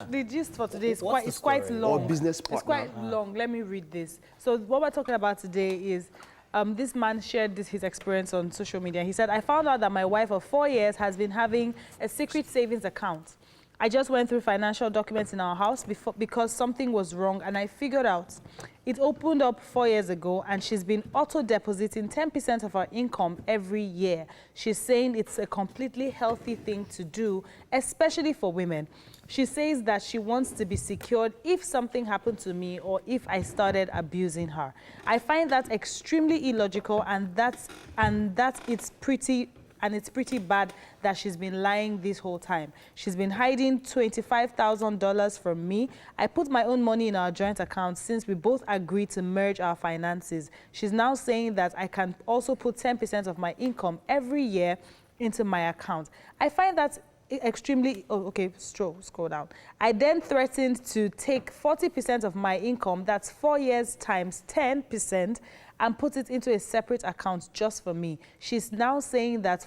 The gist for today is What's quite long. Or business partner. It's quite long. Let me read this. So what we're talking about today is this man shared his experience on social media. He said, I found out that my wife of 4 years has been having a secret savings account. I just went through financial documents in our house because something was wrong, and I figured out it opened up 4 years ago, and she's been auto-depositing 10% of her income every year. She's saying it's a completely healthy thing to do, especially for women. She says that she wants to be secured if something happened to me or if I started abusing her. I find that extremely illogical, and it's pretty bad that she's been lying this whole time. She's been hiding $25,000 from me. I put my own money in our joint account since we both agreed to merge our finances. She's now saying that I can also put 10% of my income every year into my account. I find that extremely, scroll down. I then threatened to take 40% of my income, that's 4 years times 10%, and put it into a separate account just for me. She's now saying that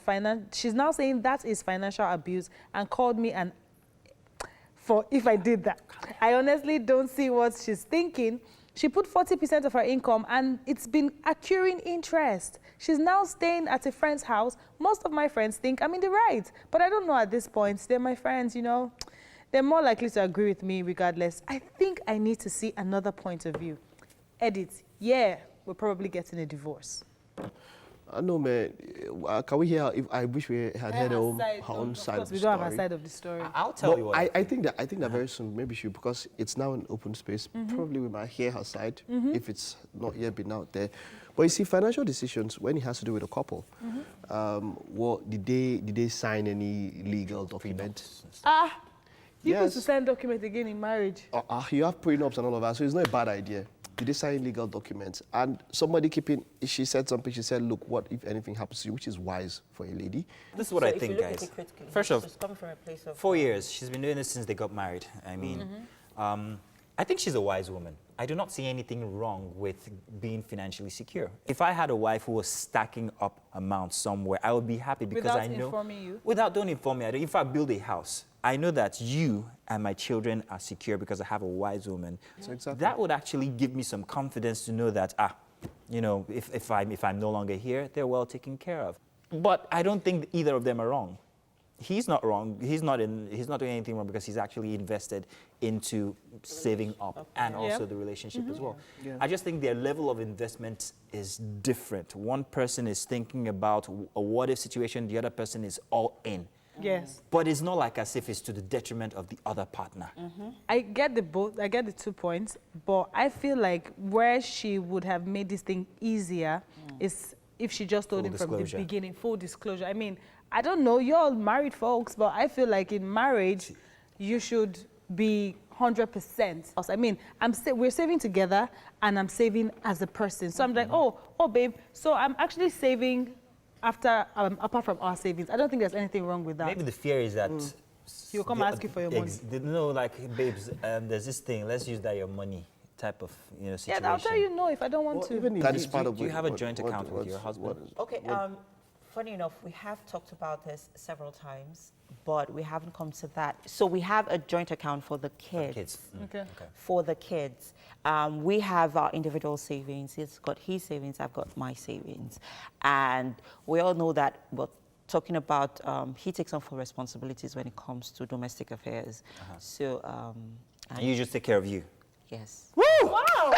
is financial abuse, and called me if I did that. I honestly don't see what she's thinking. She put 40% of her income, and it's been accruing interest. She's now staying at a friend's house. Most of my friends think I'm in the right, but I don't know at this point. They're my friends, you know. They're more likely to agree with me regardless. I think I need to see another point of view. Edit. Yeah, we're probably getting a divorce. No, man. Can we hear? I wish we had heard her own side of the story. We don't have a side of the story. I'll tell you what. I think that very soon, maybe she, because it's now an open space, probably we might hear her side if it's not yet been out there. But you see, financial decisions, when it has to do with a couple, did they sign any legal document? You used to sign document again in marriage. You have prenups and all of that, so it's not a bad idea. Did they sign legal documents? And somebody she said something, she said, look, what if anything happens to you, which is wise for a lady. This is what I think, guys. First off, coming from a place of 4 years, she's been doing this since they got married. I mean, I think she's a wise woman. I do not see anything wrong with being financially secure. If I had a wife who was stacking up amounts somewhere, I would be happy because I know... Without informing you? Don't inform me. If I build a house, I know that you and my children are secure because I have a wise woman. So exactly. That would actually give me some confidence to know that, you know, if I'm no longer here, they're well taken care of. But I don't think either of them are wrong. He's not wrong. He's not doing anything wrong because he's actually invested into saving up and also the relationship as well. Yeah. I just think their level of investment is different. One person is thinking about a what-if situation. The other person is all in. Yes. But it's not like as if it's to the detriment of the other partner. I get the 2 points, but I feel like where she would have made this thing easier is if she just told him from the beginning, full disclosure. I mean, I don't know, you're all married folks, but I feel like in marriage, you should be 100%. I mean, we're saving together, and I'm saving as a person. So I'm like, oh, babe, so I'm actually saving apart from our savings. I don't think there's anything wrong with that. Maybe the fear is that he'll come ask you for your money. No, like, babes, there's this thing, let's use that your money type of, situation. Yeah, I'll tell you no if I don't want to. That is part of do you have a joint account with your husband? Okay, funny enough, we have talked about this several times, but we haven't come to that. So we have a joint account for the kids. Okay. For the kids. We have our individual savings. He's got his savings, I've got my savings. And we all know that, well, talking about, he takes on full responsibilities when it comes to domestic affairs. So, and you just take care of you? Yes. Woo! Wow!